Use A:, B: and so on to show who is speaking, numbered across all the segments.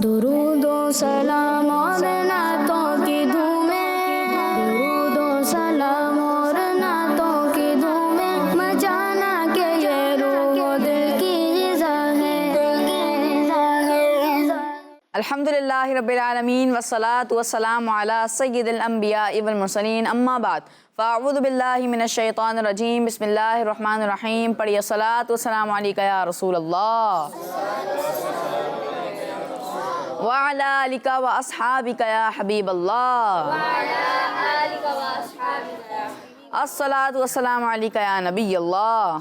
A: درود و سلام اور نعتوں کی دھومیں، درود و سلام اور نعتوں کی دھومیں، مچانا کہ یہ روح و دل کی غذا ہے۔
B: الحمدللہ رب العالمین والصلاة والسلام علی سید الانبیاء والمرسلین، اما بعد فاعوذ باللہ من الشیطان الرجیم، بسم اللہ الرحمن الرحیم۔ پڑھیے صلاۃ والسلام علیکہ یا رسول اللہ وعلی آلک و اصحابک یا حبیب اللہ، الصلاۃ والسلام علیکہ یا نبی اللہ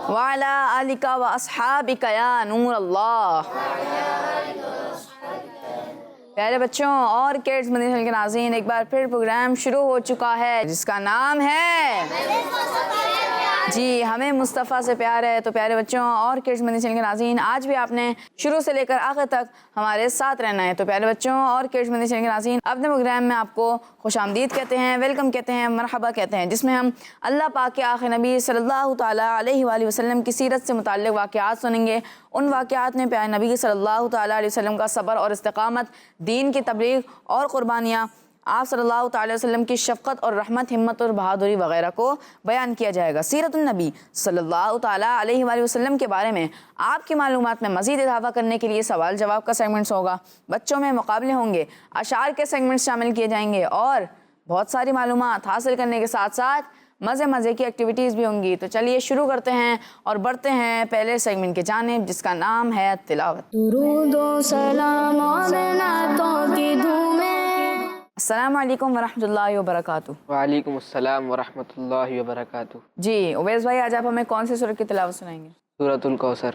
B: وعلی آلک و اصحابک یا نور اللہ۔ پیارے بچوں اور کڈز مدنی چینل کے ناظرین، ایک بار پھر پروگرام شروع ہو چکا ہے جس کا نام ہے جی ہمیں مصطفیٰ سے پیار ہے۔ تو پیارے بچوں اور کڈز مدنی چینل کے ناظرین، آج بھی آپ نے شروع سے لے کر آخر تک ہمارے ساتھ رہنا ہے۔ تو پیارے بچوں اور کڈز مدنی چینل کے ناظرین، اپنے پروگرام میں آپ کو خوش آمدید کہتے ہیں، ویلکم کہتے ہیں، مرحبا کہتے ہیں، جس میں ہم اللہ پاک کے آخر نبی صلی اللہ تعالیٰ علیہ وآلہ وسلم کی سیرت سے متعلق واقعات سنیں گے۔ ان واقعات میں پیارے نبی صلی اللہ تعالیٰ علیہ وسلم کا صبر اور استقامت، دین کی تبلیغ اور قربانیاں، آپ صلی اللہ تعالیٰ علیہ وسلم کی شفقت اور رحمت، ہمت اور بہادری وغیرہ کو بیان کیا جائے گا۔ سیرت النبی صلی اللہ تعالیٰ علیہ وآلہ وسلم کے بارے میں آپ کی معلومات میں مزید اضافہ کرنے کے لیے سوال جواب کا سیگمنٹس ہوگا، بچوں میں مقابلے ہوں گے، اشعار کے سیگمنٹس شامل کیے جائیں گے اور بہت ساری معلومات حاصل کرنے کے ساتھ ساتھ مزے کی ایکٹیویٹیز بھی ہوں گی۔ تو چلیے شروع کرتے ہیں اور بڑھتے ہیں پہلے سیگمنٹ کی جانب، جس کا نام ہے تلاوت۔
A: درود و سلام اور نعتوں کی دھومیں۔
B: السلام علیکم ورحمۃ اللہ وبرکاتہ۔
C: وعلیکم السلام ورحمۃ اللہ وبرکاتہ۔
B: جی اویس بھائی، آج آپ ہمیں کون سی سورت کی تلاوت سنائیں گے؟
C: سورۃ الکوثر۔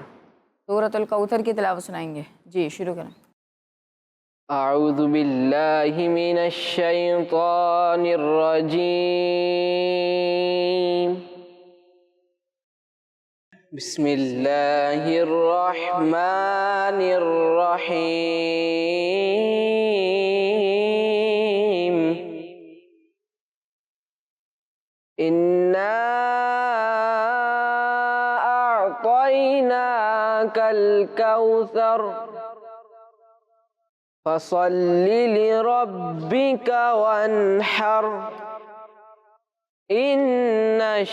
B: سورۃ الکوثر کی تلاوت سنائیں گے، جی شروع کریں۔
C: اعوذ باللہ من الشیطان الرجیم، بسم اللہ الرحمن الرحیم، انا اعطیناک الکوثر فصل لربک وانحر ان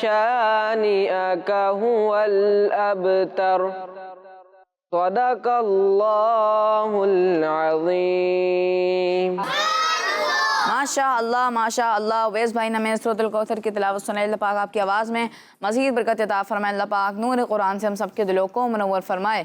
C: شانئک هو الابتر، صدق اللہ العظیم۔
B: ماشاء اللہ ماشاء اللہ، اویس بھائی نے ہمیں سورۃ الکوثر کی تلاوت سنائی۔ اللہ پاک آپ کی آواز میں مزید برکت عطا فرمائے، اللہ پاک نور قرآن سے ہم سب کے دلوں کو منور فرمائے،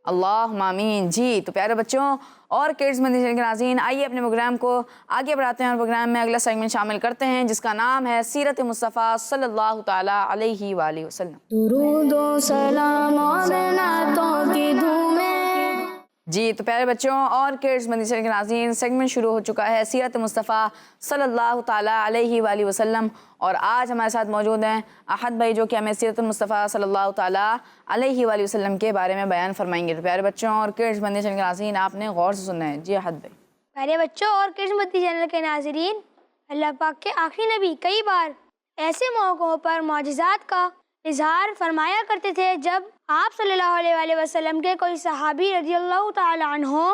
B: اللہم آمین۔ جی تو پیارے بچوں اور کڈز مدنی چینل کے ناظرین، آئیے اپنے پروگرام کو آگے بڑھاتے ہیں اور پروگرام میں اگلا سیگمنٹ شامل کرتے ہیں جس کا نام ہے سیرت مصطفیٰ صلی اللہ تعالیٰ علیہ وآلہ وسلم۔
A: درود و سلام اور نعتوں کی دھومیں۔
B: جی تو پیارے بچوں اور کڈز مدنی چینل کے ناظرین، سیگمنٹ شروع ہو چکا ہے سیرت مصطفیٰ صلی اللہ تعالیٰ علیہ وآلہ وسلم، اور آج ہمارے ساتھ موجود ہیں احد بھائی، جو کہ ہمیں سیرت مصطفیٰ صلی اللہ تعالیٰ علیہ وآلہ وسلم کے بارے میں بیان فرمائیں گے۔ تو پیارے بچوں اور کڈز مدنی چینل کے ناظرین، آپ نے غور سے سننا ہے۔ جی احد بھائی۔
D: پیارے بچوں اور کڈز مدنی چینل کے ناظرین، اللہ پاک کے آخری نبی کئی بار ایسے موقعوں پر معجزات کا اظہار فرمایا کرتے تھے جب آپ صلی اللہ علیہ وآلہ وسلم کے کوئی صحابی رضی اللہ تعالی عنہ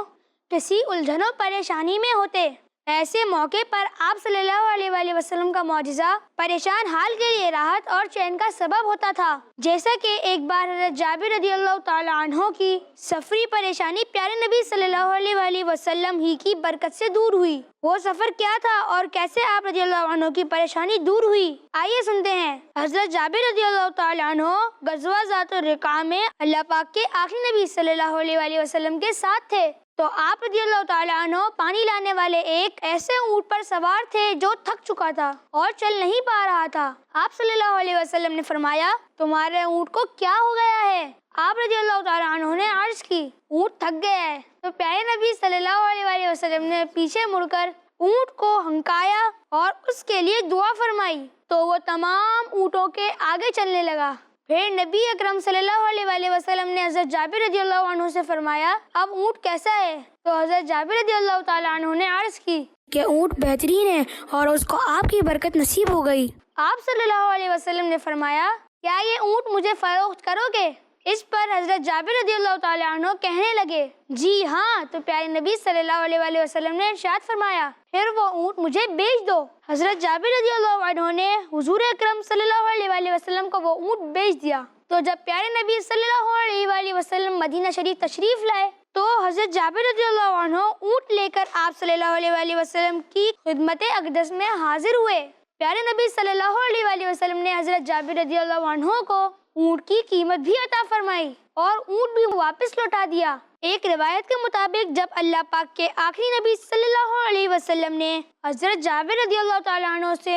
D: کسی الجھن و پریشانی میں ہوتے۔ ایسے موقع پر آپ صلی اللہ علیہ وآلہ وسلم کا معجزہ پریشان حال کے لیے راحت اور چین کا سبب ہوتا تھا، جیسا کہ ایک بار حضرت جابر رضی اللہ تعالی عنہ کی سفری پریشانی پیارے نبی صلی اللہ علیہ وآلہ وسلم ہی کی برکت سے دور ہوئی۔ وہ سفر کیا تھا اور کیسے آپ رضی اللہ عنہ کی پریشانی دور ہوئی، آئیے سنتے ہیں۔ حضرت جابر رضی اللہ تعالی عنہ غزوہ ذات الرقاع میں اللہ پاک کے آخری نبی صلی اللہ علیہ وآلہ وسلم کے ساتھ تھے، تو آپ رضی اللہ تعالی عنہ پانی لانے والے ایک ایسے اونٹ پر سوار تھے جو تھک چکا تھا اور چل نہیں پا رہا تھا۔ آپ صلی اللہ علیہ وسلم نے فرمایا، تمہارے اونٹ کو کیا ہو گیا ہے؟ آپ رضی اللہ تعالی عنہ نے عرض کی، اونٹ تھک گیا ہے۔ تو پیارے نبی صلی اللہ علیہ وآلہ وسلم نے پیچھے مڑ کر اونٹ کو ہنکایا اور اس کے لیے دعا فرمائی، تو وہ تمام اونٹوں کے آگے چلنے لگا۔ پھر نبی اکرم صلی اللہ علیہ وآلہ وسلم نے حضرت جابر رضی اللہ عنہ سے فرمایا، اب اونٹ کیسا ہے؟ تو حضرت جابر رضی اللہ تعالی عنہ نے عرض کی کہ اونٹ بہترین ہے اور اس کو آپ کی برکت نصیب ہو گئی۔ آپ صلی اللہ علیہ وسلم نے فرمایا، کیا یہ اونٹ مجھے فروخت کرو گے؟ اس پر حضرت جابر رضی اللہ تعالیٰ عنہ کہنے لگے جی ہاں، تو پیارے نبی صلی اللہ علیہ وآلہ وسلم نے ارشاد فرمایا پھر وہ اونٹ مجھے بیچ دو۔ حضرت جابر رضی اللہ عنہ نے حضور اکرم صلی اللہ علیہ وآلہ وسلم کو وہ اونٹ بیچ دیا۔ تو جب پیارے نبی صلی اللہ علیہ وآلہ وسلم مدینہ شریف تشریف لائے تو حضرت جابر رضی اللہ عنہ اونٹ لے کر آپ صلی اللہ علیہ وآلہ وسلم کی خدمت اقدس میں حاضر ہوئے۔ پیارے نبی صلی اللہ علیہ وآلہ وسلم نے حضرت جابر رضی اللہ عنہ کو اونٹ کی قیمت بھی عطا فرمائی اور اونٹ بھی واپس لوٹا دیا۔ ایک روایت کے مطابق جب اللہ پاک کے آخری نبی صلی اللہ علیہ وسلم نے حضرت جابر رضی اللہ تعالیٰ عنہ سے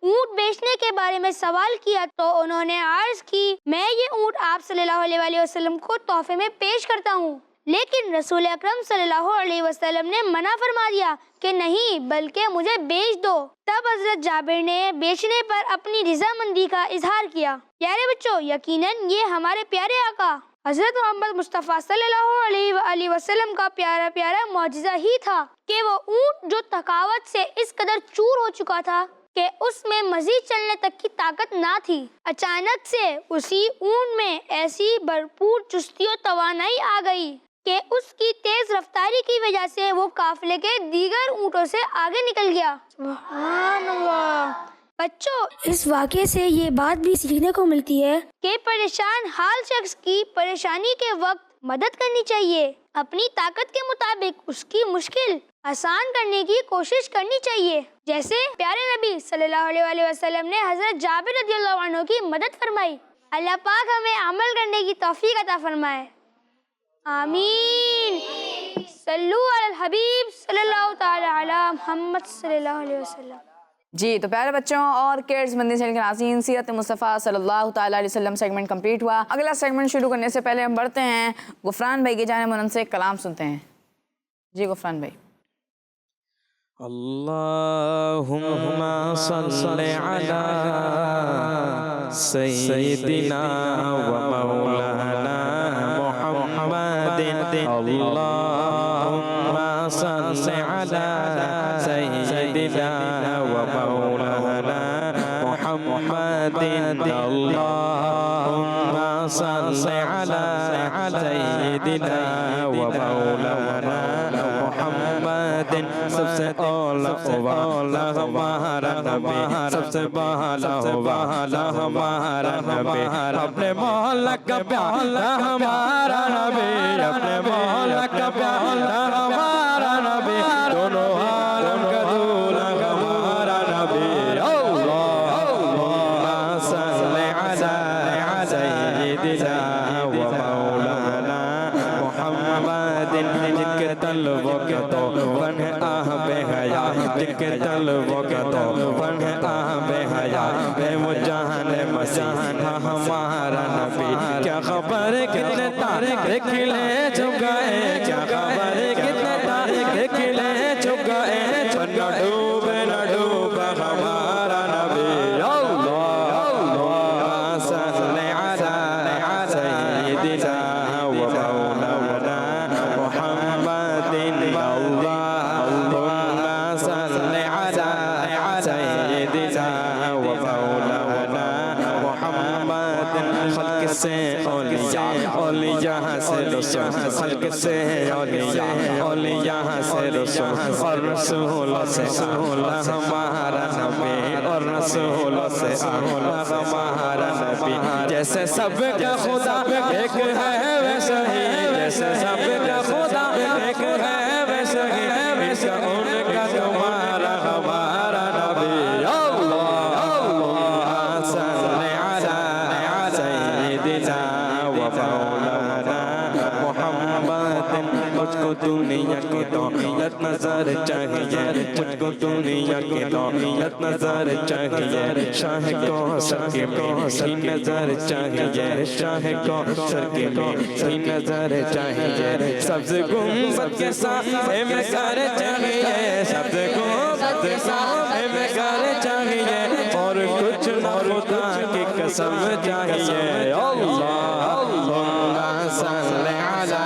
D: اونٹ بیچنے کے بارے میں سوال کیا تو انہوں نے عرض کی میں یہ اونٹ آپ صلی اللہ علیہ وآلہ وسلم کو تحفے میں پیش کرتا ہوں، لیکن رسول اکرم صلی اللہ علیہ وسلم نے منع فرما دیا کہ نہیں بلکہ مجھے بیچ دو۔ تب حضرت جابر نے بیچنے پر اپنی رضامندی کا اظہار کیا۔ پیارے بچوں، یقیناً یہ ہمارے پیارے آقا حضرت محمد مصطفیٰ صلی اللہ علیہ وآلہ وسلم کا پیارا پیارا معجزہ ہی تھا کہ وہ اونٹ جو تھکاوٹ سے اس قدر چور ہو چکا تھا کہ اس میں مزید چلنے تک کی طاقت نہ تھی، اچانک سے اسی اونٹ میں ایسی بھرپور چستی و توانائی آ گئی کہ اس کی تیز رفتاری کی وجہ سے وہ قافلے کے دیگر اونٹوں سے آگے نکل گیا۔ سبحان اللہ۔ بچوں، اس واقعے سے یہ بات بھی سیکھنے کو ملتی ہے کہ پریشان حال شخص کی پریشانی کے وقت مدد کرنی چاہیے، اپنی طاقت کے مطابق اس کی مشکل آسان کرنے کی کوشش کرنی چاہیے، جیسے پیارے نبی صلی اللہ علیہ وآلہ وسلم نے حضرت جابر رضی اللہ عنہ کی مدد فرمائی۔ اللہ پاک ہمیں عمل کرنے کی توفیق عطا فرمائے، آمین۔ صلو علی الحبیب صلی اللہ تعالی علی محمد صلی اللہ علیہ وسلم۔
B: جی تو پیارے بچوں اور کیڈز مدنی چینل کے ناظرین، سیرت مصطفیٰ صلی اللہ تعالیٰ علیہ وسلم سیگمنٹ کمپلیٹ ہوا۔ اگلا سیگمنٹ شروع کرنے سے پہلے ہم بڑھتے ہیں غفران بھائی کی جانب من سے کلام سنتے ہیں۔ جی غفران بھائی۔
E: اللہم صلی علی سیدنا و مولانا محمد، اللہم صلی علی سیدنا و مولانا محمد، اللہم صلی علی سیدنا و مولانا محمد۔ سب سے اولا ہمارا نبی، سب سے بالا ہمارا نبی، اپنے مولا کا پیارا ہمارا نبی، اپنے مولا کا پیارا ہمارا نبی، دونوں عالم کا دولہ ہمارا نبی۔ اللہم صلی علی سیدنا و مولانا محمد، جن کے طلبوں کے تو بن آب حیا، جن کے طلبوں کے تو بن آب حیا، ہے وہ جان مسیح ہمارا نبی۔ کیا خبر کتنے تارے کھلے چکے، کیا خبر کتنے تارے کھلے چکے، نہ ڈوبے نہ ڈوبا ہمارا نبی۔ اللہم صلی علی سیدنا و مولانا محمد، اللہم صلی علی سیدنا و مولانا محمد۔ خلق سے اولیاء، اولیاء سے رسول، خلق سے اولیاء، اولیاء سے رسول، اور رسول سے اعلیٰ ہمارا نبی، اور رسول سے اعلیٰ ہمارا نبی۔ جیسے سب کا خدا ایک ہے ویسے ہی، جیسے سب کا خدا ایک ہے ویسے ہی، ویسے ان کا تمہارا ہمارا نبی۔ اللہم صلی علی سیدنا و مولانا محمد۔ مجھ کو دنیا کی دولت نظر چاہیے، مجھ کو دنیا کی دولت نظر چاہیے، شاہ کو سر کی میٹھی نظر چاہیے، شاہ کو سر کی میٹھی نظر چاہیے، سبز گنبد کے سائے میں گھر چاہیے، سبز گنبد کے سائے میں گھر چاہیے، اور کچھ نہ خدا کی قسم چاہیے۔ اللہم صلی علی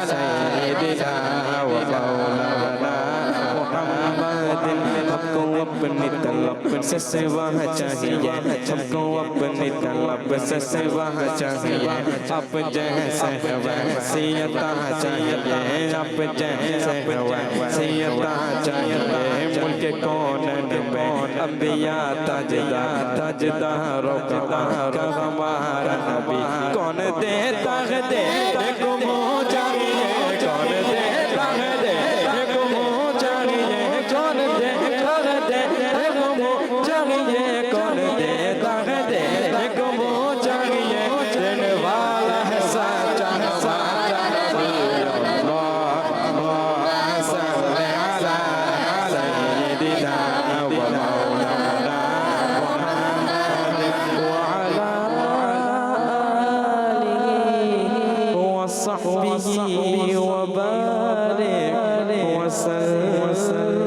E: سیدنا و مولانا محمد۔ ہم کو اپنی طلب سے سوا چاہیے ہم کو اپنی طلب سے سوا چاہیے آپ جیسے ویسی عطا چاہیے آپ جیسے ویسی چاہیے ملک کون میں انبیاء تاجداروں کا ہمارا نبی کون دیتا ہے دینے کو منہ چاہیے کون دیتا ہے دینے کو منہ چاہیے کون دیتا ہے دینے کو منہ چاہیے کون دیتا ہے دینے کو منہ چاہیے دینے والا ہے سچا سچا نبی اللہ صلی علی سیدنا و مولانا محمد وعلى آله وصحبه وبارك وسلم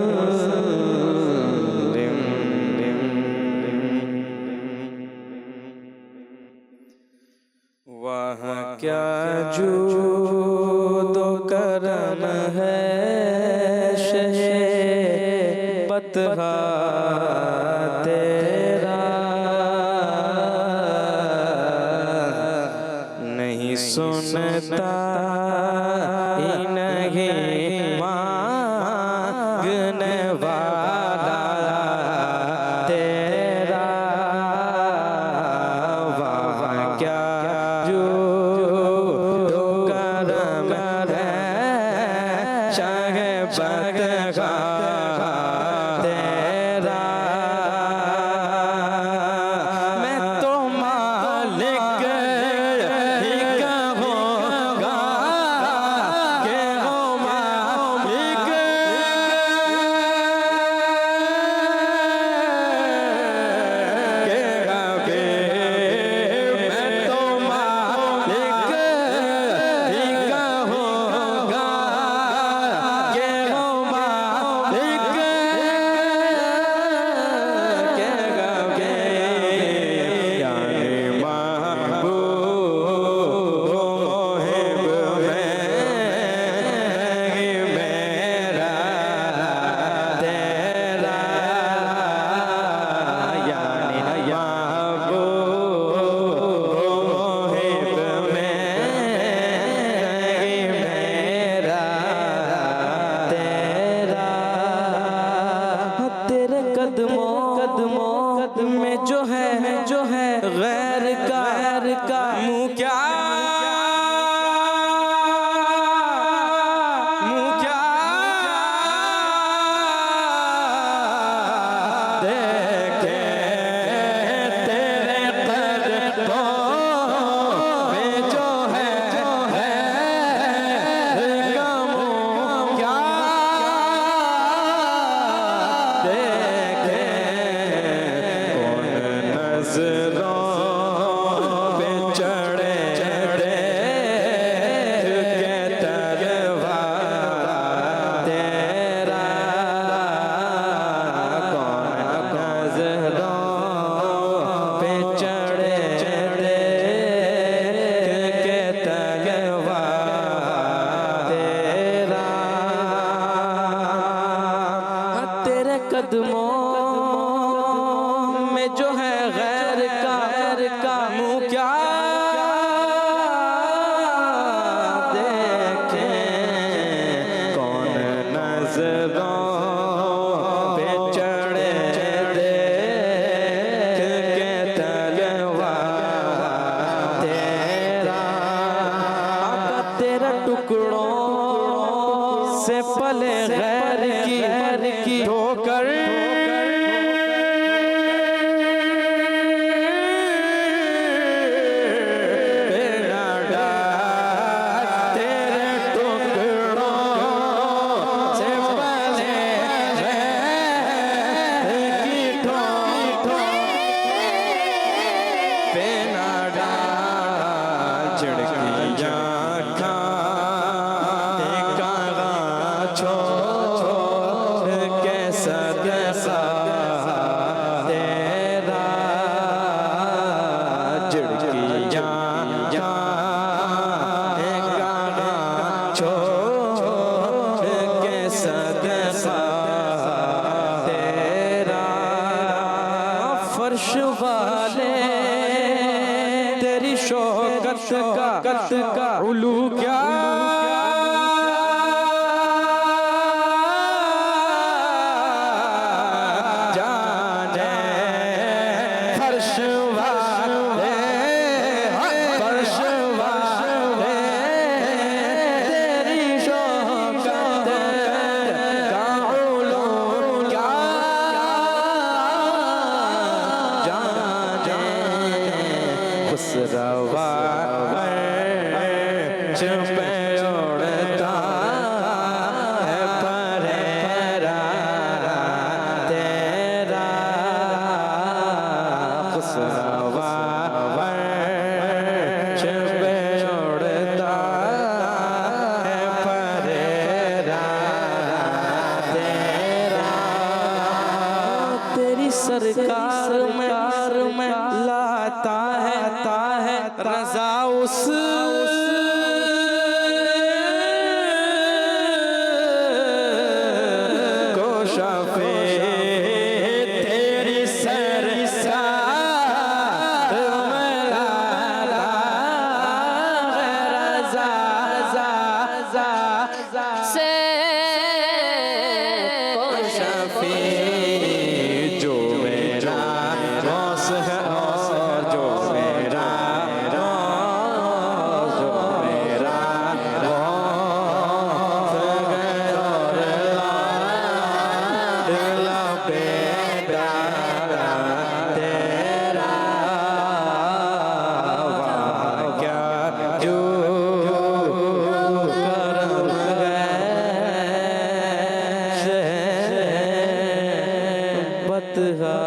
E: وہاں کیا جود و کرم ہے شہ بطحہ تیرا نہیں سنتا ہی نہیں مانگنے والا تیرا وہاں کیا جود و کرم ہے شہ بطحہ تیرا میں تو مالک ہی کہوں گا کہ ہو مالک میں تو مالک ہی کہوں گا کہ ہو مالک یعنی محبوب میرا تیرا یعنی محبوب میرا تیرا تیرے قدموں میں جو ہے غیر کا منہ کیا دیکھے تیرے قدموں میں جو ہے کا منہ کیا دیکھے کون نظروں پہ چڑھے دیکھ کے تلوار تیرا کون نظروں پہ چڑھے دیکھ کے تلوار تیرا تیرے قدموں میں جو ہے غیر کا منہ کیا دیکھیں کون نظروں پہ چڑھے دیکھ کے تلوار تیرا آقا تیرا ٹکڑوں سے پلے غیر کی ٹھوکر چھوڑ کے صدقہ سرکار میں لاتا ہے رضا اس کو شفیع تیری سرکار میں لاتا ہے رضا
B: سے
E: شفیع جو میرا غوث ہے اور جو میرا غوث جو میرا غوث ہے اور دل بیٹا تیرا واقعہ جو کرم بتگا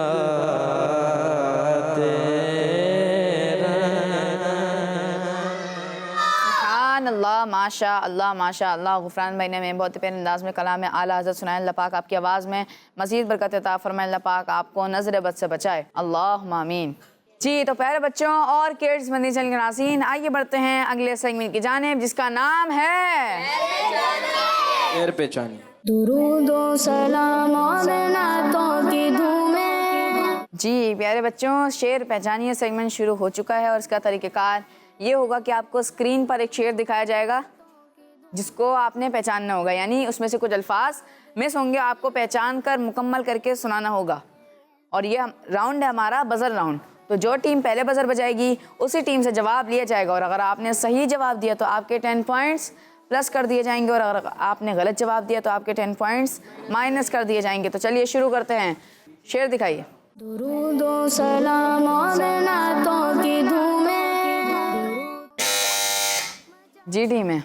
B: سبحان اللہ، ماشاء اللہ ماشاء اللہ۔ غفران بھائی نے ہمیں بہت پیارے انداز میں کلام اعلیٰ حضرت سنائے۔ اللہ پاک آپ کی آواز میں مزید برکت عطا فرمائے، اللہ پاک آپ کو نظر بد سے بچائے، اللہم آمین۔ جی تو پیارے بچوں اور کڈز مدنی چینل کے ناظرین، آئیے بڑھتے ہیں اگلے سیگمنٹ کی جانب جس کا نام ہے
E: پیر پہچانی۔
A: درود و سلام اور نعتوں کی دھومیں۔
B: جی پیارے بچوں، شعر پہچانیے سیگمنٹ شروع ہو چکا ہے اور اس کا طریقہ کار یہ ہوگا کہ آپ کو اسکرین پر ایک شعر دکھایا جائے گا جس کو آپ نے پہچاننا ہوگا، یعنی اس میں سے کچھ الفاظ مس ہوں گے، آپ کو پہچان کر مکمل کر کے سنانا ہوگا۔ اور یہ راؤنڈ ہے ہمارا بزر راؤنڈ، تو جو ٹیم پہلے بزر بجائے گی اسی ٹیم سے جواب لیا جائے گا، اور اگر آپ نے صحیح جواب دیا تو آپ کے 10 پوائنٹس پلس کر دیے جائیں گے، اور اگر آپ نے غلط جواب دیا تو آپ کے 10 پوائنٹس مائنس کر دیے جائیں گے۔ تو چلیے شروع کرتے ہیں، شعر دکھائیے۔
A: درود و سلام اور نعتوں کی دھومیں۔
B: جی ٹیم ہے۔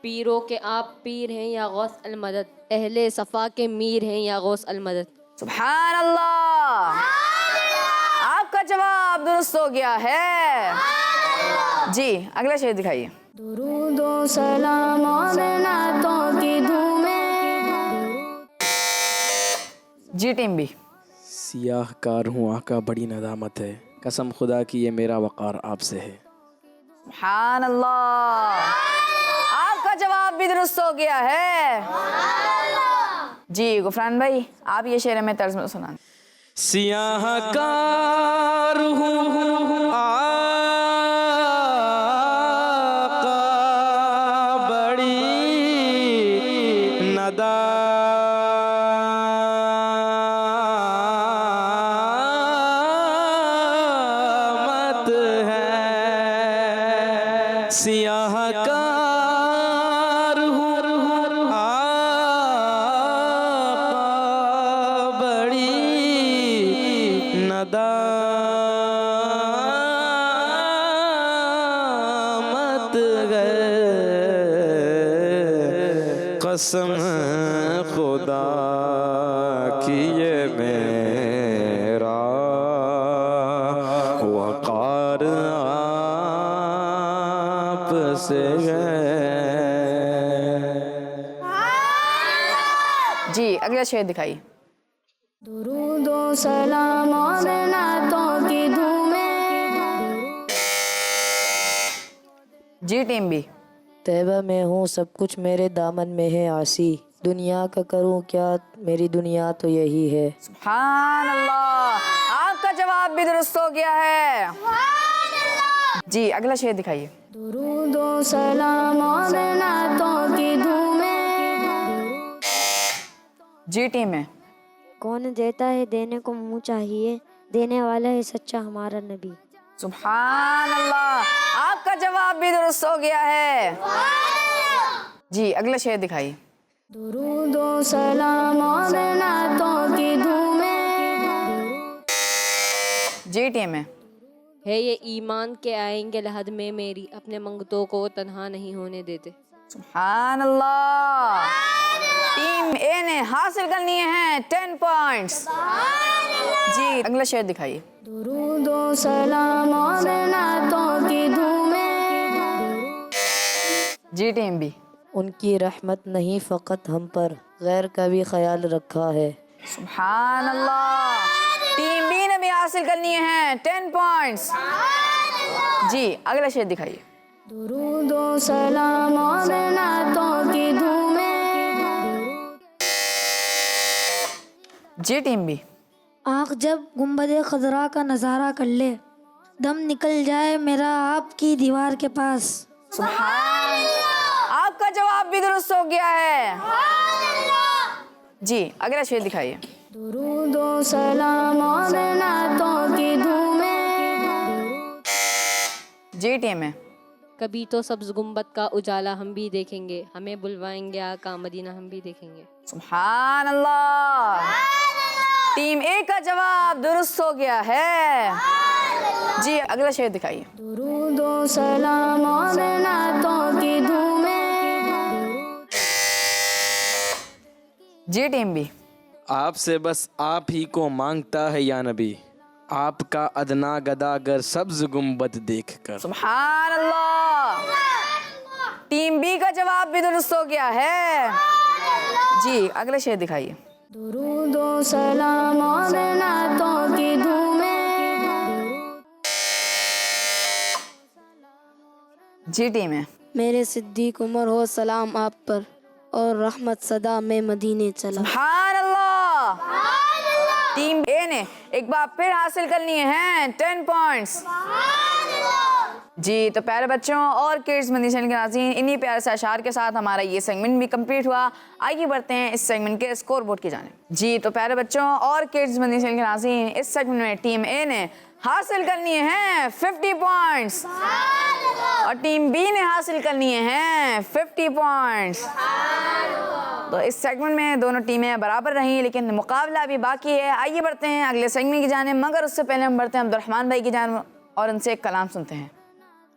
F: پیروں کے آپ پیر ہیں یا غوث المدد، اہل صفا کے میر ہیں یا غوث المدد۔
B: سبحان اللہ، آپ کا جواب درست ہو گیا ہے۔ جی اگلا شعر دکھائیے۔
A: درود و سلام اور نعتوں کی دھومیں۔
B: جی ٹیم بھی۔
G: سیاہ کار ہوں آقا بڑی ندامت ہے، قسم خدا کی یہ میرا وقار آپ سے ہے۔
B: سبحان اللہ، آپ کا جواب بھی درست ہو گیا ہے۔ جی غفران بھائی آپ یہ شعر میں طرز میں سنائیں۔
E: سیاہ کار ہوں آقا بڑی ندامت ہے، سیاہ کار ہوں آقا بڑی ندامت ہے، قسم خدا کی یہ میرا وقار آپ سے ہے۔
B: جی اگلا شعر دکھائیے۔
A: درود و سلام اور نعتوں کی دھومیں۔
B: جی ٹیم بھی۔
H: طیبہ میں ہوں سب کچھ میرے دامن میں ہے آسی، دنیا کا کروں کیا میری دنیا تو یہی ہے۔
B: سبحان اللہ، آپ کا جواب بھی درست ہو گیا ہے۔ جی اگلا شعر دکھائیے۔
A: درود و سلام اور نعتوں کی دھومیں۔
B: جی ٹیم ہے۔
I: کون دیتا ہے دینے کو منہ چاہیے، دینے والا ہے سچا ہمارا نبی۔
B: سبحان اللہ، آپ کا جواب بھی درست ہو گیا ہے۔ جی اگلا شعر دکھائیے۔
A: درود و سلام اور نعتوں کی دھومیں۔
B: جی ٹیم ہے۔
F: ہے یہ ایمان کے آئیں گے لحد میں میری، اپنے منگتوں کو تنہا نہیں ہونے دیتے۔
B: سبحان اللہ، ٹیم اے نے حاصل کر لیے ہیں 10 پوائنٹس۔ جی اگلا شعر دکھائیے۔
A: درود و سلام اور نعتوں کی دھومیں۔
B: جی ٹیم بھی۔
H: ان کی رحمت نہیں فقط ہم پر، غیر کا بھی خیال رکھا ہے۔
B: سبحان اللہ، ٹیم بی نے بھی حاصل کرنی ہیں 10 پوائنٹس. جی اگلا شعر دکھائیے.
A: درود و سلام اور نعتوں کی دھومیں.
B: جی ٹیم بی.
J: آنکھ جب گنبد خضرا کا نظارہ کر لے، دم نکل جائے میرا آپ کی دیوار کے پاس.
B: سبحان اللہ. آپ کا جواب بھی درست ہو گیا ہے. جی اگلا شعر دکھائیے.
A: درود و سلام اور نعتوں کی دھومیں.
B: جی ٹیم ہے.
F: کبھی تو سبز گنبد کا اجالا ہم بھی دیکھیں گے، ہمیں بلوائیں گے آقا مدینہ ہم بھی دیکھیں گے.
B: سبحان اللہ. ٹیم اے کا جواب درست ہو گیا ہے. جی اگلا شعر دکھائیے.
A: درود و سلام اور نعتوں کی دھومیں.
B: جی ٹیم بی.
G: آپ سے بس آپ ہی کو مانگتا ہے یا نبی، آپ کا ادنا گداگر سبز گنبد دیکھ کر.
B: سبحان اللہ. ٹیم بی کا جواب بھی درست ہو گیا ہے. جی اگلا شعر دکھائیے.
A: درود و سلام اور نعتوں کی دھومیں.
B: جی ٹیم ہے.
H: میرے صدیق عمر ہو سلام آپ پر، اور رحمت صدا میں مدینے چلا.
B: سبحان اللہ. ٹیم اے نے ایک بار پھر حاصل کرنی ہیں 10 پوائنٹس. جی تو پیارے بچوں اور کڈز مدنی چینل کے ناظرین، انہی پیارے سے اشعار کے ساتھ ہمارا یہ سیگمنٹ بھی کمپلیٹ ہوا. آئیے بڑھتے ہیں اس سیگمنٹ کے اسکور بورڈ کی جانب. جی تو پیارے بچوں اور کڈز مدنی چینل کے ناظرین، اس سیگمنٹ میں ٹیم اے نے حاصل کرنی ہیں 50 پوائنٹس اور ٹیم بی نے حاصل کرنی ہیں 50 پوائنٹس. تو اس سیگمنٹ میں دونوں ٹیمیں برابر رہیں، لیکن مقابلہ ابھی باقی ہے. آئیے بڑھتے ہیں اگلے سیگمنٹ کی جانب، مگر اس سے پہلے ہم بڑھتے ہیں عبدالرحمن بھائی کی جانب اور ان سے ایک کلام سنتے ہیں.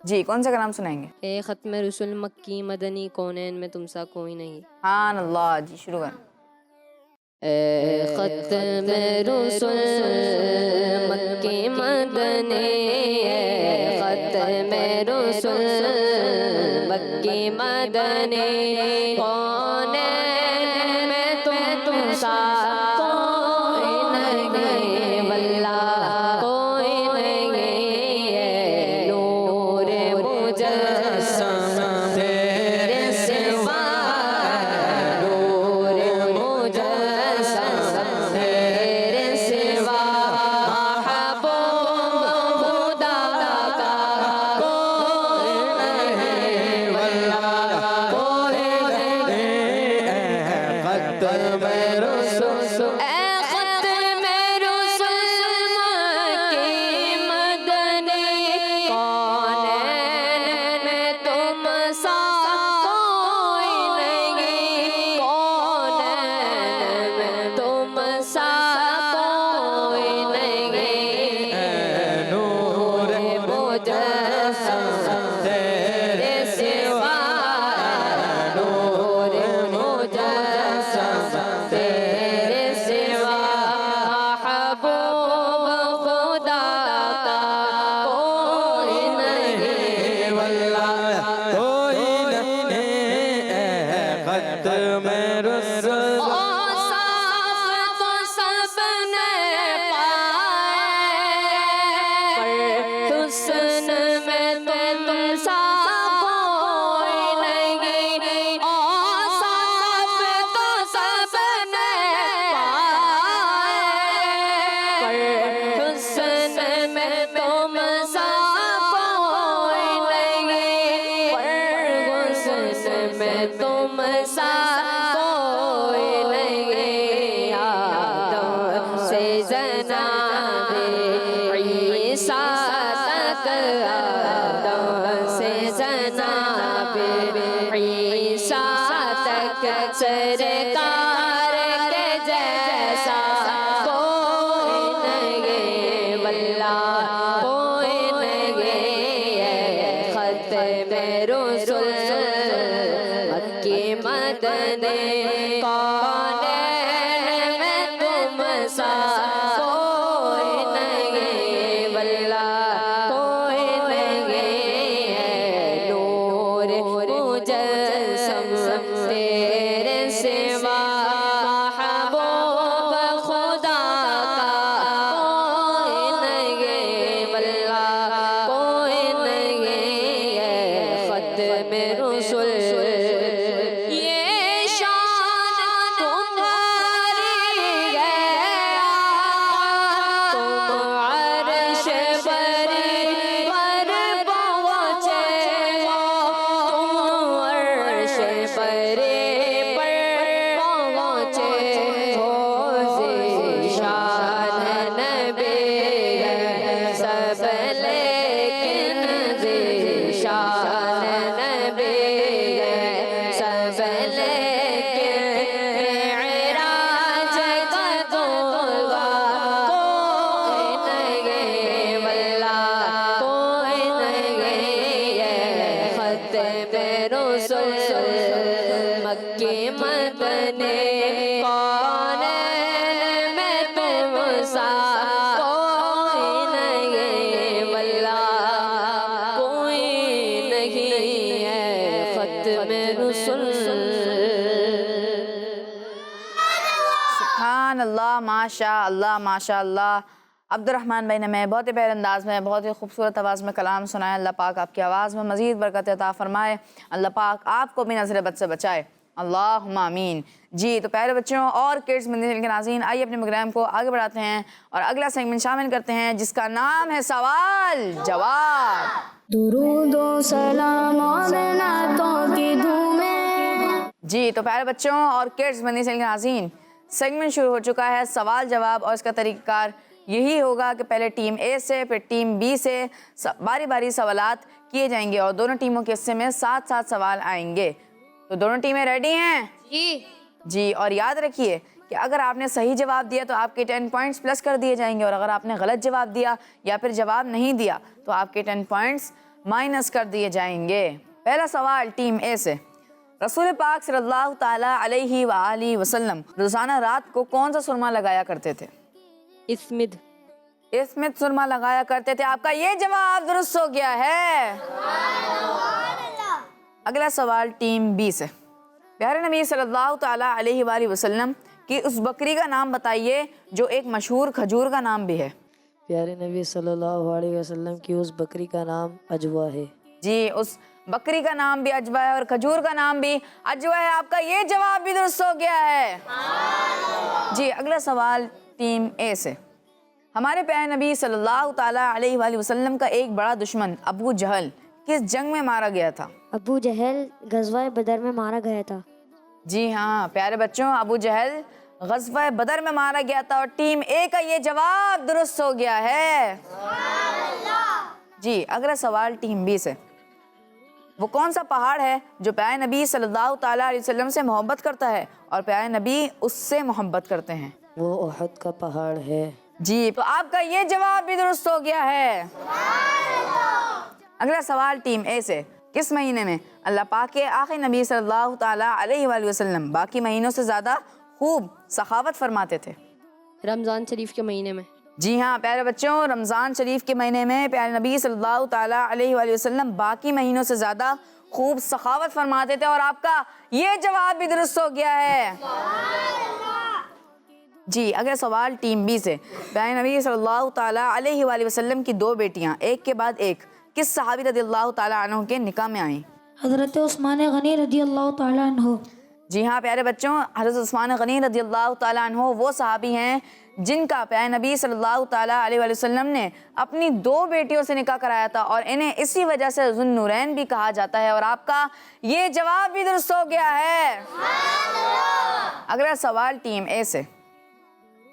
B: جی کون سا کلام سنائیں گے؟
F: اے ختم رسول مکی مدنی کونین میں تم سا کوئی نہیں.
B: سبحان اللہ. جی شروع کریں.
F: اے ختم رسول مکی مدنی، اے ختم رسول مکی مدنی کونین میں تم سا کوئی نہیں، واللہ کوئی نہیں. اے نور مجسم تیرے سوا، نور مجسم تیرے سوا، محبوب خدا کا کوئی نہیں، واللہ کوئی نہیں. ختم رسول، اے ختم رسول مکی مدنی کونین میں تم سا کوئی نہیں، کونین میں تم سا کوئی نہیں. اے نور مجسم تیرے سوا، نور مجسم تیرے سوا، محبوب خدا کا کوئی نہیں، واللہ کوئی نہیں.
E: ختم رسول
F: صاف تو سب نے پائے، پر حسن میں تم سا کوئی نہیں. صاف تو سب نے پائے، پر حسن میں تم سا کوئی نہیں، پر حسن میں تم سا کوئی نہیں. آدم سے جناب عیسیٰ تک، آدم سے جناب عیسیٰ تک، سرکار کے جیسا کوئی نہیں، واللہ کوئی نہیں. ہے ختم رسول مکی مدنی کونین میں تم سا کوئی نہیں، واللہ کوئی نہیں. ہے نور مجسم تیرے سوا، محبوب خدا کا محشرے پر پہنچے ہو ذیشان نبی سب لیکن ذیشان نبی سب لیکن معراج کا دعا کوئی نہیں واللہ کوئی نہیں ختم رسول مکی مدنی کونین میں تم سا کوئی نہیں واللہ کوئی نہیں ہے ختم رسول
B: سبحان اللہ، ماشاء اللہ ماشاء اللہ۔ عبد الرحمن بھائی نے میں بہت ہی پیارے انداز میں بہت ہی خوبصورت آواز میں کلام سنایا۔ اللہ پاک آپ کی آواز میں مزید برکت عطا فرمائے، اللہ پاک آپ کو بھی نظر بد سے بچائے، اللہم آمین۔ جی تو پیارے بچوں اور کڈس مدنی کے ناظرین، آئیے اپنے پروگرام کو آگے بڑھاتے ہیں اور اگلا سیگمنٹ شامل کرتے ہیں جس کا نام ہے سوال جواب۔
A: درود و سلام اور نعتوں کی دھومیں۔
B: جی تو پیارے بچوں اور کڈس مدنی کے ناظرین، سیگمنٹ شروع ہو چکا ہے سوال جواب، اور اس کا طریقہ کار یہی ہوگا کہ پہلے ٹیم اے سے پھر ٹیم بی سے باری باری سوالات کیے جائیں گے اور دونوں ٹیموں کے حصے میں 7 سوال آئیں گے۔ تو دونوں ٹیمیں ریڈی ہیں؟ جی اور یاد رکھیے کہ اگر آپ نے صحیح جواب دیا تو آپ کے 10 پوائنٹس پلس کر دیے جائیں گے، اور اگر آپ نے غلط جواب دیا یا پھر جواب نہیں دیا تو آپ کے 10 پوائنٹس مائنس کر دیے جائیں گے۔ پہلا سوال ٹیم اے سے، رسول پاک صلی اللہ تعالیٰ علیہ وآلہ وسلم روزانہ رات کو کون سا سرما لگایا کرتے تھے؟ اسمت سرما لگایا کرتے تھے۔ آپ کا یہ جواب درست ہو گیا ہے۔ اگلا سوال ٹیم بی سے، پیارے نبی صلی اللہ تعالیٰ علیہ وآلہ وسلم کی اس بکری کا نام بتائیے جو ایک مشہور کھجور کا نام بھی ہے۔
H: پیارے نبی صلی اللہ علیہ وسلم کی اس بکری کا نام اجوا ہے۔
B: جی اس بکری کا نام بھی اجوا ہے اور کھجور کا نام بھی اجوا ہے۔ آپ کا یہ جواب بھی درست ہو گیا ہے۔ جی اگلا سوال ٹیم اے سے، ہمارے پیارے نبی صلی اللہ تعالیٰ علیہ وآلہ وسلم کا ایک بڑا دشمن ابو جہل کس جنگ میں مارا گیا تھا؟
I: ابو جہل غزوہ بدر میں مارا گیا تھا۔
B: جی ہاں پیارے بچوں، ابو جہل غزوہ بدر میں مارا گیا تھا اور ٹیم اے کا یہ جواب درست ہو گیا ہے۔ جی اگلا سوال ٹیم بی سے، وہ کون سا پہاڑ ہے جو پیارے نبی صلی اللہ تعالیٰ علیہ وسلم سے محبت کرتا ہے اور پیارے نبی اس سے محبت کرتے ہیں؟
H: وہ احد کا پہاڑ ہے۔
B: جی تو آپ کا یہ جواب بھی درست ہو گیا ہے۔ اگلا سوال ٹیم اے سے، کس مہینے میں اللہ پاک کے آخری نبی صلی اللہ تعالیٰ علیہ وآلہ وسلم باقی مہینوں سے زیادہ خوب سخاوت فرماتے تھے؟
F: رمضان شریف کے مہینے میں۔
B: جی ہاں پیارے بچوں، رمضان شریف کے مہینے میں پیارے نبی صلی اللہ تعالیٰ علیہ وآلہ وسلم باقی مہینوں سے زیادہ خوب سخاوت فرماتے تھے، اور آپ کا یہ جواب بھی درست ہو گیا ہے۔ جی اگلا سوال ٹیم بی سے، پیارے نبی صلی اللہ تعالیٰ علیہ وآلہ وسلم کی 2 بیٹیاں ایک کے بعد ایک کس صحابی رضی اللہ تعالیٰ عنہ کے نکاح میں آئیں؟
J: حضرت عثمان غنی رضی اللہ تعالیٰ عنہ۔
B: جی ہاں پیارے بچوں، حضرت عثمان غنی رضی اللہ تعالیٰ عنہ وہ صحابی ہیں جن کا پیارے نبی صلی اللہ تعالیٰ علیہ وآلہ وسلم نے اپنی 2 بیٹیوں سے نکاح کرایا تھا، اور انہیں اسی وجہ سے ذو النورین بھی کہا جاتا ہے، اور آپ کا یہ جواب بھی درست ہو گیا ہے۔ اگلا سوال ٹیم اے سے،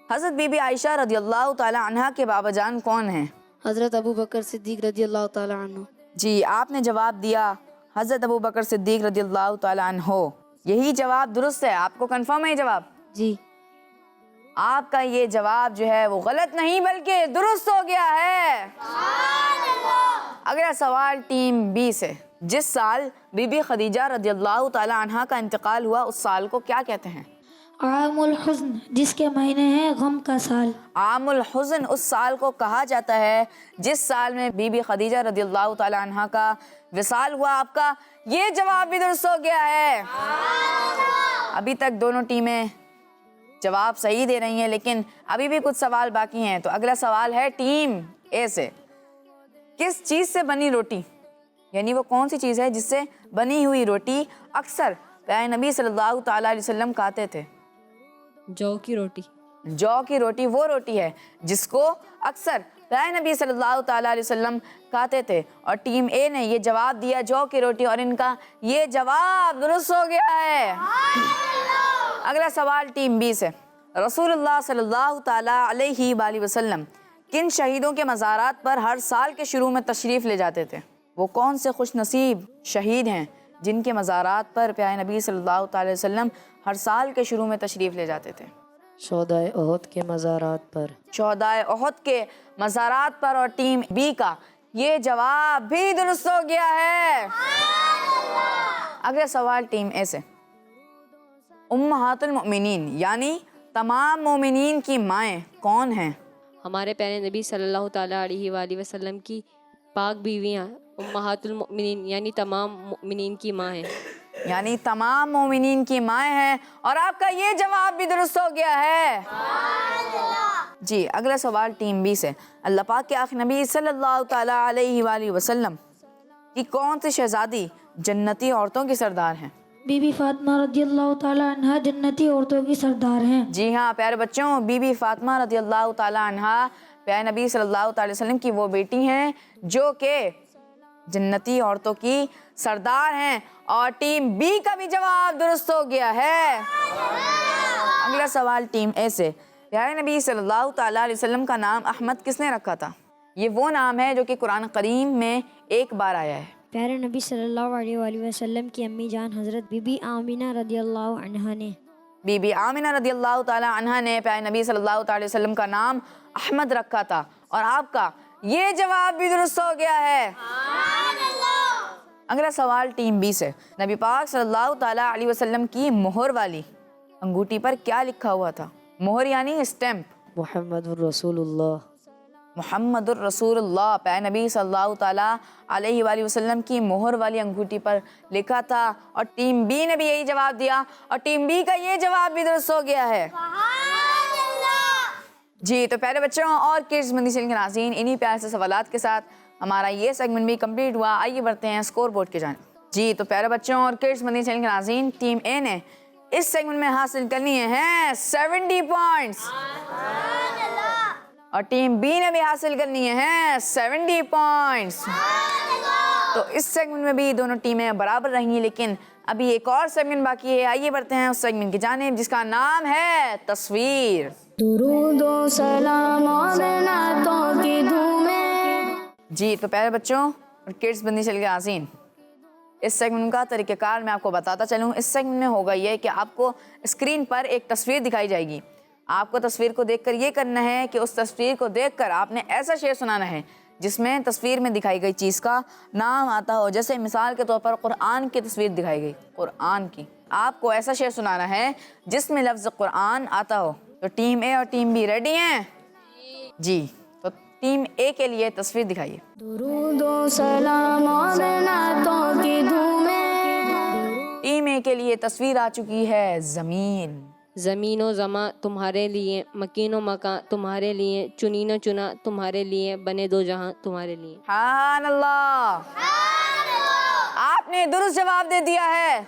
B: حضرت بی بی عائشہ رضی اللہ تعالیٰ عنہ کے بابا جان کون ہیں؟
F: حضرت ابو بکر صدیق رضی اللہ تعالیٰ عنہ۔
B: جی آپ نے جواب دیا حضرت ابو بکر صدیق رضی اللہ تعالیٰ عنہ، یہی جواب درست ہے؟ آپ کو کنفرم ہے یہ جواب؟
F: جی
B: آپ کا یہ جواب جو ہے وہ غلط نہیں بلکہ درست ہو گیا ہے۔ اگلا سوال ٹیم بی سے، جس سال بی بی خدیجہ رضی اللہ تعالیٰ عنہ کا انتقال ہوا اس سال کو کیا کہتے ہیں؟
J: عام الحزن، جس کے معنی ہے غم کا سال۔
B: عام الحزن اس سال کو کہا جاتا ہے جس سال میں بی بی خدیجہ رضی اللہ تعالیٰ عنہ کا وصال ہوا۔ آپ کا یہ جواب بھی درست ہو گیا ہے۔ ابھی تک دونوں ٹیمیں جواب صحیح دے رہی ہیں، لیکن ابھی بھی کچھ سوال باقی ہیں۔ تو اگلا سوال ہے ٹیم اے سے، کس چیز سے بنی روٹی، یعنی وہ کون سی چیز ہے جس سے بنی ہوئی روٹی اکثر پیارے نبی صلی اللہ تعالیٰ علیہ وسلم کھاتے تھے؟
F: جو کی روٹی۔
B: جو کی روٹی وہ روٹی ہے جس کو اکثر پیارے نبی صلی اللہ تعالیٰ علیہ وسلم کہتے تھے اور ٹیم اے نے یہ جواب دیا جو کی روٹی، اور ان کا یہ جواب درست ہو گیا ہے۔ اگلا سوال ٹیم بی سے، رسول اللہ صلی اللہ تعالیٰ علیہ وآلہ وسلم کن شہیدوں کے مزارات پر ہر سال کے شروع میں تشریف لے جاتے تھے؟ وہ کون سے خوش نصیب شہید ہیں جن کے مزارات پر پیارے نبی صلی اللہ تعالیٰ علیہ وسلم ہر سال کے شروع میں تشریف لے جاتے تھے؟
H: شہدائے احد کے مزارات پر۔
B: شہدائے احد کے مزارات پر، اور ٹیم بی کا یہ جواب بھی درست ہو گیا ہے۔ اگلا سوال ٹیم اے سے، امہات المؤمنین یعنی تمام مومنین کی مائیں کون ہیں؟
F: ہمارے پیارے نبی صلی اللہ تعالیٰ علیہ وآلہ وسلم کی پاک بیویاں امہات المؤمنین یعنی تمام مؤمنین کی ماں ہیں۔
B: یعنی تمام مومنین کی مائیں ہیں، اور آپ کا یہ جواب بھی درست ہو گیا ہے۔ جی اگلا سوال ٹیم بی سے، اللہ پاک کے آخری نبی صلی اللہ تعالیٰ علیہ وآلہ وسلم کی کون سی شہزادی جنتی عورتوں کی سردار ہیں؟
J: بی بی فاطمہ رضی اللہ تعالیٰ عنہ جنتی عورتوں کی سردار ہیں۔
B: جی ہاں پیارے بچوں، بی بی فاطمہ رضی اللہ تعالیٰ عنہ پیارے نبی صلی اللہ تعالیٰ وسلم کی وہ بیٹی ہیں جو کہ جنتی عورتوں کی سردار ہیں، اور ٹیم بی کا بھی جواب درست ہو گیا ہے۔ اگلا سوال ٹیم اے سے، پیارے نبی صلی اللہ تعالیٰ علیہ وسلم کا نام احمد کس نے رکھا تھا؟ یہ وہ نام ہے جو کہ قرآن کریم میں ایک بار آیا ہے۔
I: پیارے نبی صلی اللہ علیہ وآلہ وسلم کی امی جان حضرت بی بی آمینہ رضی اللہ عنہا نے
B: بی بی آمینہ رضی اللہ تعالیٰ عنہا نے پیارے نبی صلی اللہ تعالیٰ علیہ وسلم کا نام احمد رکھا تھا، اور آپ کا یہ جواب بھی درست ہو گیا ہے۔ اگلا سوال ٹیم بی سے، نبی پاک صلی اللہ تعالیٰ علیہ وسلم کی مہر والی انگوٹھی پر کیا لکھا ہوا تھا؟ مہر یعنی اسٹیمپ۔
H: محمد الرسول اللہ۔
B: محمد الرسول اللہ، پیارے نبی صلی اللہ تعالیٰ علیہ وآلہ وسلم کی مہر والی انگوٹھی پر لکھا تھا، اور ٹیم بی نے بھی یہی جواب دیا، اور ٹیم بی کا یہ جواب بھی درست ہو گیا ہے۔ جی تو پیارے بچوں اور کڈز مدنی چینل کے ناظرین، انہی پیارے سے سوالات کے ساتھ ہمارا یہ سیگمنٹ بھی کمپلیٹ ہوا۔ آئیے بڑھتے ہیں اسکور بورڈ کی جانب۔ جی تو پیارے بچوں اور کڈز مدنی چینل کے ناظرین، ٹیم اے نے اس سیگمنٹ میں حاصل کر لیے ہیں 70 پوائنٹس، اور ٹیم بی نے بھی حاصل کر لیے ہیں 70 پوائنٹس۔ تو اس سیگمنٹ میں بھی دونوں ٹیمیں برابر رہیں، لیکن ابھی ایک اور سیگمنٹ باقی ہے۔ آئیے بڑھتے ہیں اس سیگمنٹ کی جانب جس کا نام ہے تصویر۔
A: درود و سلام اور نعتوں کی دھومیں۔
B: جی تو پیارے بچوں اور کڈز مدنی چینل کے ناظرین، اس سیگمنٹ کا طریقہ کار میں آپ کو بتاتا چلوں۔ اس سیگمنٹ میں ہوگا یہ کہ آپ کو اسکرین پر ایک تصویر دکھائی جائے گی، آپ کو تصویر کو دیکھ کر یہ کرنا ہے کہ اس تصویر کو دیکھ کر آپ نے ایسا شعر سنانا ہے جس میں تصویر میں دکھائی گئی چیز کا نام آتا ہو۔ جیسے مثال کے طور پر قرآن کی تصویر دکھائی گئی، قرآن کی، آپ کو ایسا شعر سنانا ہے جس میں لفظ قرآن آتا ہو۔ تو ٹیم اے اور ٹیم بی ریڈی ہیں؟ جی تو ٹیم اے کے لیے تصویر دکھائیے۔
A: درود و سلام اور نعتوں کی دھومیں۔
B: ٹیم اے کے لیے تصویر آ چکی ہے زمین۔
F: زمین و زماں تمہارے لیے، مکین و مکان تمہارے لیے، چنی نہ چنا تمہارے لیے، بنے دو جہاں تمہارے لیے۔
B: سبحان اللہ، آپ نے درست جواب دے دیا ہے۔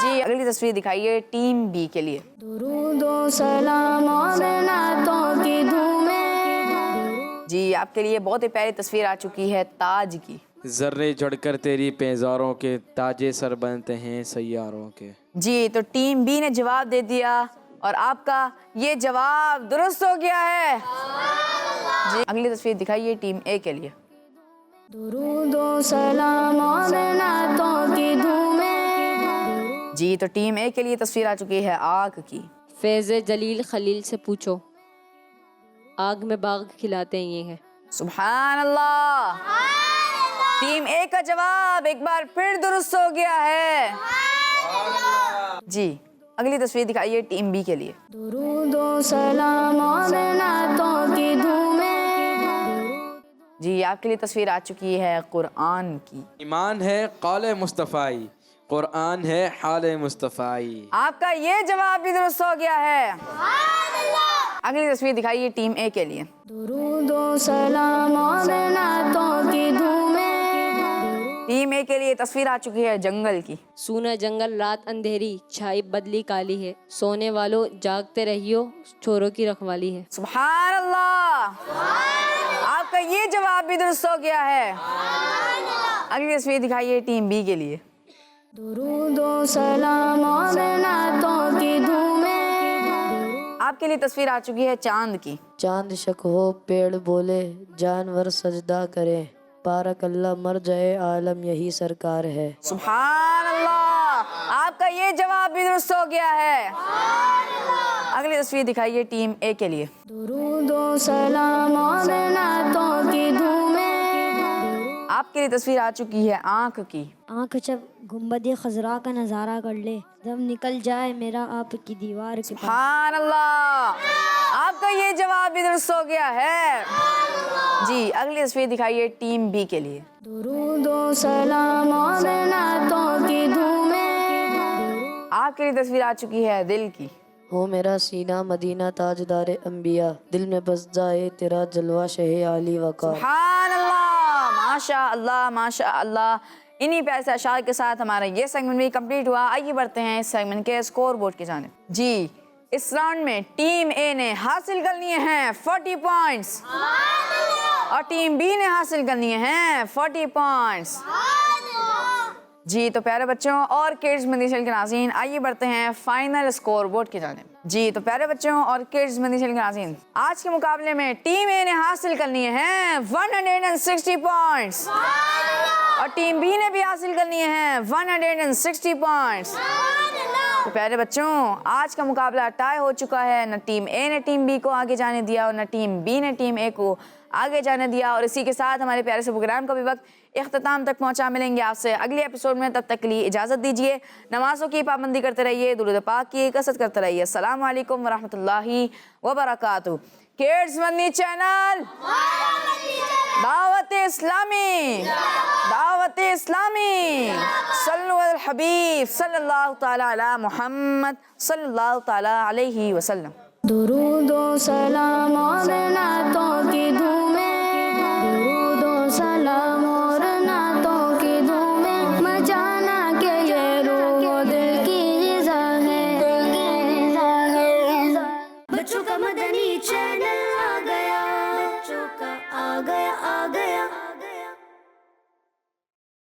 B: جی اگلی تصویر دکھائیے ٹیم بی کے لیے۔
A: درود و سلام اور نعتوں کی دھومیں۔
B: جی آپ کے لیے بہت ہی پیاری تصویر آ چکی ہے تاج کی۔
G: ذرے جھڑ کر تیری پیزاروں کے، تاجے سر بنتے ہیں سیاروں کے۔
B: جی تو ٹیم بی نے جواب دے دیا، اور آپ کا یہ جواب درست ہو گیا ہے۔ جی اگلی تصویر دکھائیے ٹیم اے کے لیے۔
A: درود و سلام اور نعتوں کی دھومیں۔
B: جی تو ٹیم اے کے لیے تصویر آ چکی ہے آگ کی۔
F: فیض جلیل خلیل سے پوچھو، آگ میں باغ کھلاتے یہ ہیں۔
B: سبحان اللہ، ٹیم اے کا جواب ایک بار پھر درست ہو گیا ہے۔ جی اگلی تصویر دکھائیے ٹیم بی کے لیے۔
A: درود و سلام اور نعتوں کی دھومیں۔
B: جی آپ کے لیے تصویر آ چکی ہے قرآن کی۔
G: ایمان ہے قول مصطفی، قرآن ہے حال مصطفی۔
B: آپ کا یہ جواب بھی درست ہو گیا ہے۔ اگلی تصویر دکھائیے ٹیم اے کے لیے۔
A: درود و سلام اور نعتوں کی دھومیں۔
B: ٹیم اے کے لیے تصویر آ چکی ہے جنگل کی.
F: سونا جنگل رات اندھیری چھائی بدلی کالی ہے سونے والوں جاگتے رہیو چوروں کی رکھوالی ہے.
B: سبحان اللہ. آپ کا یہ جواب بھی درست ہو گیا ہے. اگلی تصویر دکھائیے ٹیم بی کے لیے.
A: درود و سلام اور نعتوں کی دھومیں.
B: آپ کے لیے تصویر آ چکی ہے چاند کی.
H: چاند شک ہو پیڑ بولے جانور سجدہ کرے بارک اللہ مر جائے عالم یہی سرکار ہے.
B: سبحان اللہ. آپ کا یہ جواب بھی درست ہو گیا ہے. اگلی تصویر دکھائیے ٹیم اے کے لیے.
A: درود و سلام اور نعتوں کی دھومیں.
B: آپ کے لیے تصویر آ چکی ہے آنکھ کی.
I: آنکھ جب گنبد خضرا کا نظارہ کر لے دم نکل جائے میرا آپ کی دیوار کے پاس.
B: سبحان اللہ. آپ کا یہ جواب بھی درست ہو گیا ہے. جی اگلی تصویر دکھائیے ٹیم بی کے لیے.
A: درود و سلام اور نعتوں کی دھومیں.
B: آپ کے لیے تصویر آ چکی ہے دل کی.
H: ہو میرا سینہ مدینہ تاجدار انبیاء دل میں بس جائے تیرا جلوہ شہ علی وقار.
B: سبحان اللہ. ماشاء اللہ ماشاء اللہ. انہی پیسے اشعار کے ساتھ ہمارا یہ سیگمنٹ بھی کمپلیٹ ہوا. آئیے بڑھتے ہیں اس سیگمنٹ کے اسکور بورڈ کی جانب. جی اس راؤنڈ میں ٹیم اے نے حاصل کر لیے ہیں 40 پوائنٹس اور ٹیم بی نے حاصل کر لیے ہیں 40 پوائنٹس. جی تو پیارے بچوں اور کڈز مدنی چینل کے ناظرین آئیے بڑھتے ہیں فائنل اسکور بورڈ کی جانب. جی تو پیارے بچوں اور کڈز مدنی چینل کے ناظرین آج کے مقابلے میں ٹیم اے نے حاصل کر لیے ہیں 160 پوائنٹس اور ٹیم بی نے بھی حاصل کر لیے ہیں 160 پوائنٹس. تو پیارے بچوں آج کا مقابلہ ٹائی ہو چکا ہے. نہ ٹیم اے نے ٹیم بی کو آگے جانے دیا اور نہ ٹیم بی نے ٹیم اے کو آگے جانے دیا. اور اسی کے ساتھ ہمارے پیارے سے پروگرام کا بھی وقت اختتام تک پہنچا. ملیں گے آپ سے اگلے ایپیسوڈ میں. تب تک کے لیے اجازت دیجیے. نمازوں کی پابندی کرتے رہیے. درود پاک کی کثرت کرتے رہیے. السلام علیکم ورحمۃ اللہ وبرکاتہ. کڈز مدنی چینل دعوت اسلامی دعوت اسلامی صلو علی الحبیب صلی اللہ تعالی علی محمد صلی اللہ تعالی علیہ وسلم.
A: درود و سلام اور